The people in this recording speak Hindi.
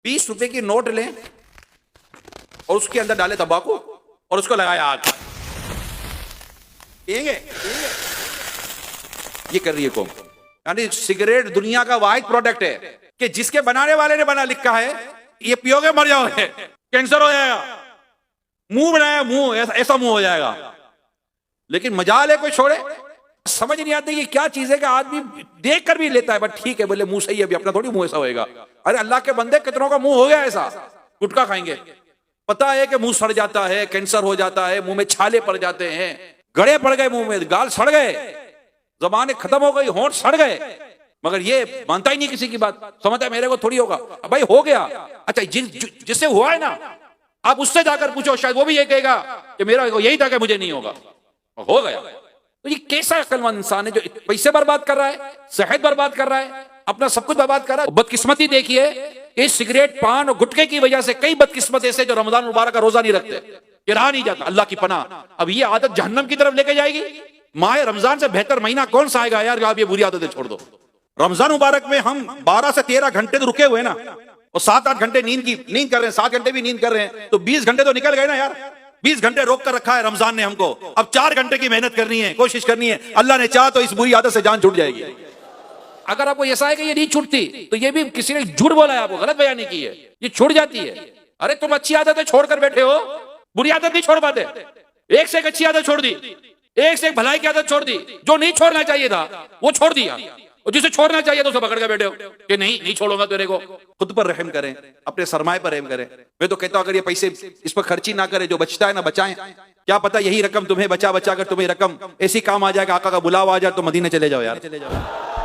20 रुपए की नोट लें और उसके अंदर डाले तंबाकू और उसको लगाए आग। पिएंगे? ये कर रही है कौम। यानी सिगरेट दुनिया का वाहिद प्रोडक्ट है कि जिसके बनाने वाले ने बना लिखा है ये पियोगे मर जाओगे, कैंसर हो जाएगा, मुंह बनाया मुंह ऐसा मुंह हो जाएगा। लेकिन मजाल है कोई छोड़े, समझ नहीं आती कि क्या चीज है कि आदमी देख कर भी लेता है, बट ठीक है बोले मुंह सही है, अभी अपना थोड़ी मुंह ऐसा होएगा। अरे अल्लाह के बंदे कितनों का मुंह हो गया ऐसा, गुटखा खाएंगे, पता है कि मुंह सड़ जाता है, कैंसर हो जाता है, मुंह में छाले पड़ जाते हैं, गड़े पड़ गए मुंह में, गाल सड़ गए, जबानें खत्म हो गई, होंठ सड़ गए, मगर ये मानता ही नहीं किसी की बात, समझता है मेरे को थोड़ी होगा। अब भाई हो गया, अच्छा जिससे हुआ है ना आप उससे जाकर पूछो, शायद वो भी ये कहेगा कि मेरा यही था कि मुझे नहीं होगा, हो गया। तो ये कैसा अक्लमंद इंसान है जो पैसे बर्बाद कर रहा है, सेहत बर्बाद कर रहा है, अपना सब कुछ बर्बाद कर रहा है। बदकिस्मती देखिए, इस सिगरेट पान और गुटखे की वजह से कई बदकिस्मत ऐसे जो रमजान मुबारक का रोजा नहीं रखते, ये रहा नहीं जाता, अल्लाह की पनाह। अब ये आदत जहन्नम की तरफ लेके जाएगी। माह रमजान से बेहतर महीना कौन सा आएगा यार, आप ये बुरी आदतें छोड़ दो। रमजान मुबारक में हम 12 से 13 घंटे तो रुके हुए ना, और 7-8 घंटे नींद कर रहे हैं, 7 घंटे भी नींद कर रहे हैं, तो 20 घंटे तो निकल गए ना यार। 20 घंटे रोक कर रखा है रमजान ने हमको, अब 4 घंटे की मेहनत करनी है, कोशिश करनी है, अल्लाह ने चाहा तो इस बुरी आदत से जान छूट जाएगी। अगर आपको ऐसा है कि ये नहीं छूटती तो ये भी किसी ने झूठ बोला है, आपको गलत बयानी की है, ये छूट जाती है। अरे तुम अच्छी आदतें छोड़कर बैठे हो, बुरी आदत नहीं छोड़ पाते। एक से एक अच्छी आदत छोड़ दी, एक से एक भलाई की आदत छोड़ दी, जो नहीं छोड़ना चाहिए था वो छोड़ दिया, और जिसे छोड़ना चाहिए तो उसे पकड़ के बैठे हो कि नहीं छोड़ूंगा तेरे को। खुद पर रहम करें, अपने सरमाए पर रहम करें। मैं तो कहता हूं अगर ये पैसे इस पर खर्ची ना करें, जो बचता है ना बचाएं। क्या पता यही रकम तुम्हें बचा कर तुम्हें रकम ऐसी काम आ जाए कि आका का बुलावा आ जाए तो मदीने चले जाओ यार, चले जाओ।